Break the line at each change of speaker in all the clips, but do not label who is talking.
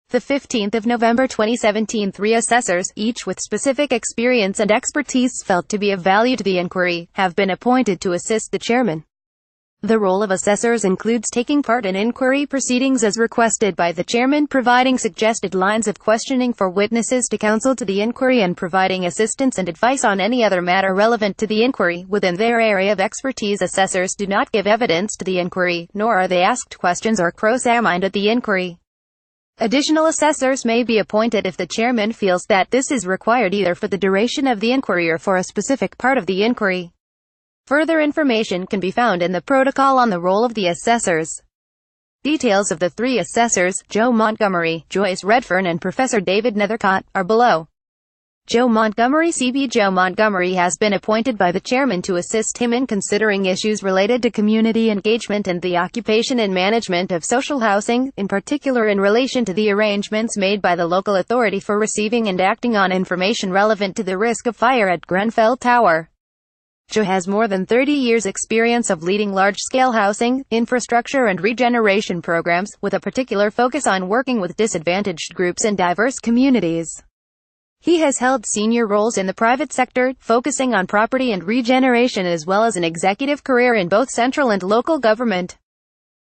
The 15th of November 2017, 3 assessors, each with specific experience and expertise felt to be of value to the inquiry, have been appointed to assist the chairman. The role of assessors includes taking part in inquiry proceedings as requested by the chairman, providing suggested lines of questioning for witnesses to counsel to the inquiry, and providing assistance and advice on any other matter relevant to the inquiry within their area of expertise. Assessors do not give evidence to the inquiry, nor are they asked questions or cross-examined at the inquiry. Additional assessors may be appointed if the chairman feels that this is required either for the duration of the inquiry or for a specific part of the inquiry. Further information can be found in the protocol on the role of the assessors. Details of the 3 assessors, Joe Montgomery, Joyce Redfern and Professor David Nethercott, are below. Joe Montgomery CB Joe Montgomery has been appointed by the chairman to assist him in considering issues related to community engagement and the occupation and management of social housing, in particular in relation to the arrangements made by the local authority for receiving and acting on information relevant to the risk of fire at Grenfell Tower. Joe has more than 30 years' experience of leading large-scale housing, infrastructure and regeneration programs, with a particular focus on working with disadvantaged groups and diverse communities. He has held senior roles in the private sector, focusing on property and regeneration, as well as an executive career in both central and local government.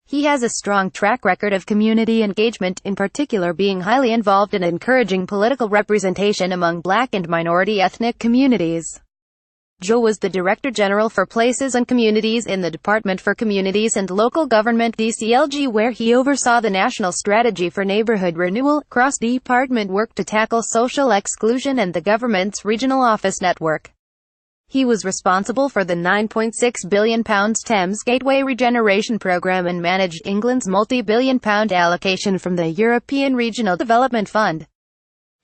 He has a strong track record of community engagement, in particular being highly involved in encouraging political representation among Black and minority ethnic communities. Joe was the Director General for Places and Communities in the Department for Communities and Local Government (DCLG), where he oversaw the National Strategy for Neighborhood Renewal, cross-department work to tackle social exclusion, and the government's regional office network. He was responsible for the £9.6 billion Thames Gateway Regeneration Programme and managed England's multi-billion-pound allocation from the European Regional Development Fund.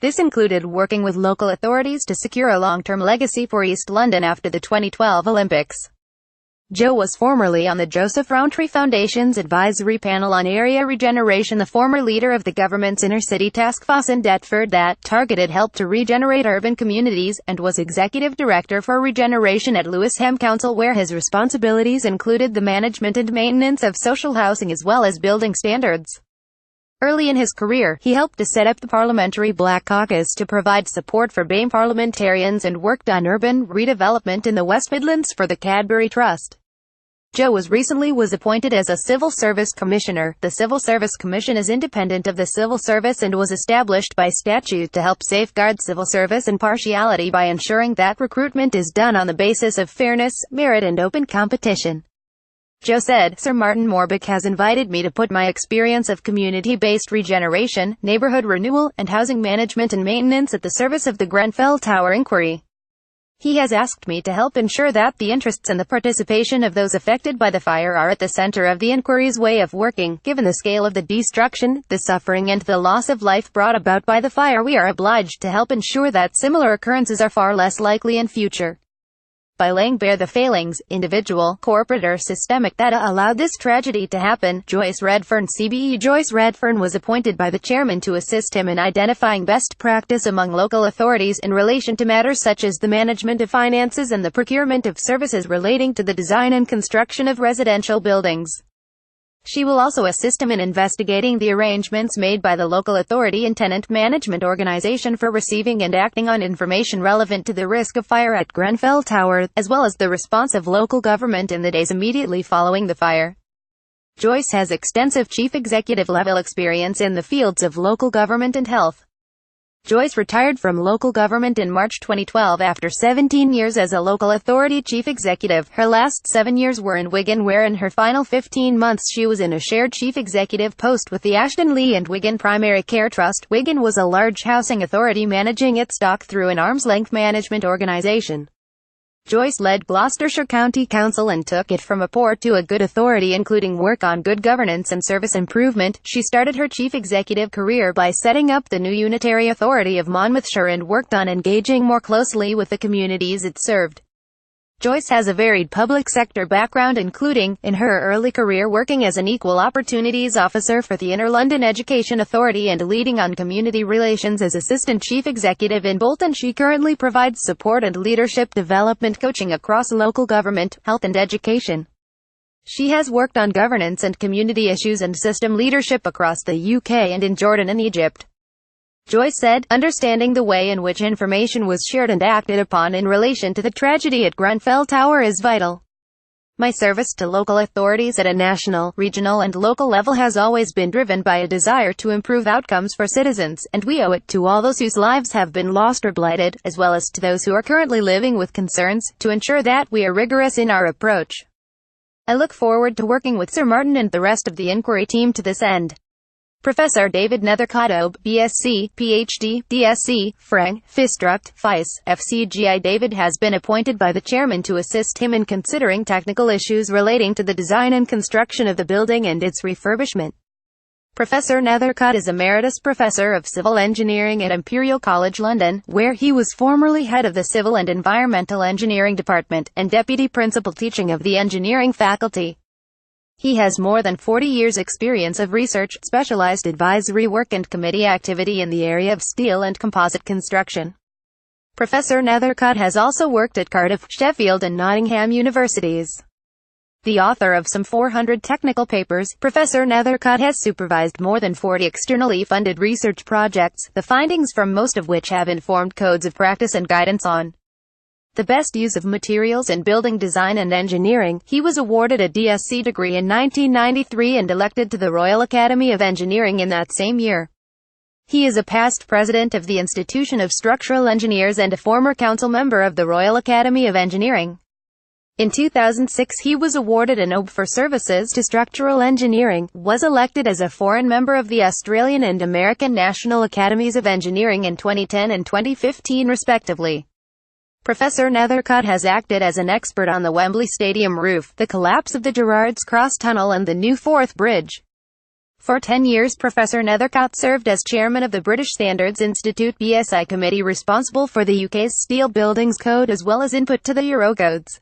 This included working with local authorities to secure a long-term legacy for East London after the 2012 Olympics. Joe was formerly on the Joseph Rowntree Foundation's advisory panel on area regeneration, the former leader of the government's inner-city task force in Deptford that targeted help to regenerate urban communities, and was executive director for regeneration at Lewisham Council, where his responsibilities included the management and maintenance of social housing as well as building standards. Early in his career, he helped to set up the Parliamentary Black Caucus to provide support for BAME parliamentarians and worked on urban redevelopment in the West Midlands for the Cadbury Trust. Joe was appointed as a Civil Service Commissioner. The Civil Service Commission is independent of the civil service and was established by statute to help safeguard civil service impartiality by ensuring that recruitment is done on the basis of fairness, merit and open competition. Joe said, "Sir Martin Morbeck has invited me to put my experience of community-based regeneration, neighborhood renewal, and housing management and maintenance at the service of the Grenfell Tower inquiry. He has asked me to help ensure that the interests and the participation of those affected by the fire are at the center of the inquiry's way of working. Given the scale of the destruction, the suffering and the loss of life brought about by the fire, we are obliged to help ensure that similar occurrences are far less likely in future. By laying bare the failings, individual, corporate or systemic, that allowed this tragedy to happen." Joyce Redfern CBE Joyce Redfern was appointed by the chairman to assist him in identifying best practice among local authorities in relation to matters such as the management of finances and the procurement of services relating to the design and construction of residential buildings. She will also assist him in investigating the arrangements made by the local authority and tenant management organization for receiving and acting on information relevant to the risk of fire at Grenfell Tower, as well as the response of local government in the days immediately following the fire. Joyce has extensive chief executive level experience in the fields of local government and health. Joyce retired from local government in March 2012 after 17 years as a local authority chief executive. Her last 7 years were in Wigan, where in her final 15 months she was in a shared chief executive post with the Ashton Lee and Wigan Primary Care Trust. Wigan was a large housing authority managing its stock through an arm's-length management organisation. Joyce led Gloucestershire County Council and took it from a poor to a good authority, including work on good governance and service improvement. She started her chief executive career by setting up the new Unitary Authority of Monmouthshire and worked on engaging more closely with the communities it served. Joyce has a varied public sector background, including, in her early career, working as an equal opportunities officer for the Inner London Education Authority and leading on community relations as assistant chief executive in Bolton. She currently provides support and leadership development coaching across local government, health and education. She has worked on governance and community issues and system leadership across the UK and in Jordan and Egypt. Joyce said, understanding the way in which information was shared and acted upon in relation to the tragedy at Grenfell Tower is vital. My service to local authorities at a national, regional and local level has always been driven by a desire to improve outcomes for citizens, and we owe it to all those whose lives have been lost or blighted, as well as to those who are currently living with concerns, to ensure that we are rigorous in our approach. I look forward to working with Sir Martin and the rest of the inquiry team to this end. Professor David Nethercott OB, BSc, PhD, DSc, Frang, Fistruct, FICE, FCGI. David has been appointed by the chairman to assist him in considering technical issues relating to the design and construction of the building and its refurbishment. Professor Nethercott is Emeritus Professor of Civil Engineering at Imperial College London, where he was formerly head of the Civil and Environmental Engineering Department, and Deputy Principal Teaching of the Engineering Faculty. He has more than 40 years' experience of research, specialized advisory work and committee activity in the area of steel and composite construction. Professor Nethercott has also worked at Cardiff, Sheffield and Nottingham universities. The author of some 400 technical papers, Professor Nethercott has supervised more than 40 externally funded research projects, the findings from most of which have informed codes of practice and guidance on the best use of materials in building design and engineering. He was awarded a DSc degree in 1993 and elected to the Royal Academy of Engineering in that same year. He is a past president of the Institution of Structural Engineers and a former council member of the Royal Academy of Engineering. In 2006 he was awarded an OB for services to structural engineering, was elected as a foreign member of the Australian and American National Academies of Engineering in 2010 and 2015 respectively. Professor Nethercott has acted as an expert on the Wembley Stadium roof, the collapse of the Gerrards Cross Tunnel and the new Forth Bridge. For 10 years Professor Nethercott served as chairman of the British Standards Institute BSI committee responsible for the UK's Steel Buildings Code as well as input to the Eurocodes.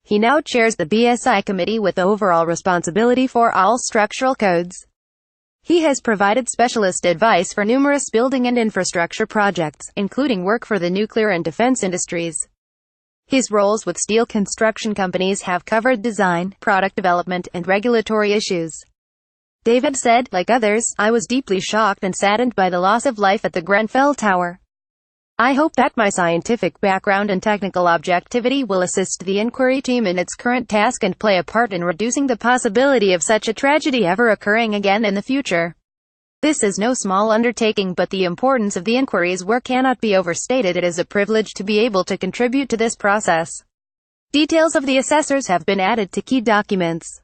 He now chairs the BSI committee with overall responsibility for all structural codes. He has provided specialist advice for numerous building and infrastructure projects, including work for the nuclear and defense industries. His roles with steel construction companies have covered design, product development, and regulatory issues. David said, like others, I was deeply shocked and saddened by the loss of life at the Grenfell Tower. I hope that my scientific background and technical objectivity will assist the inquiry team in its current task and play a part in reducing the possibility of such a tragedy ever occurring again in the future. This is no small undertaking, but the importance of the inquiry's work cannot be overstated. It is a privilege to be able to contribute to this process. Details of the assessors have been added to key documents.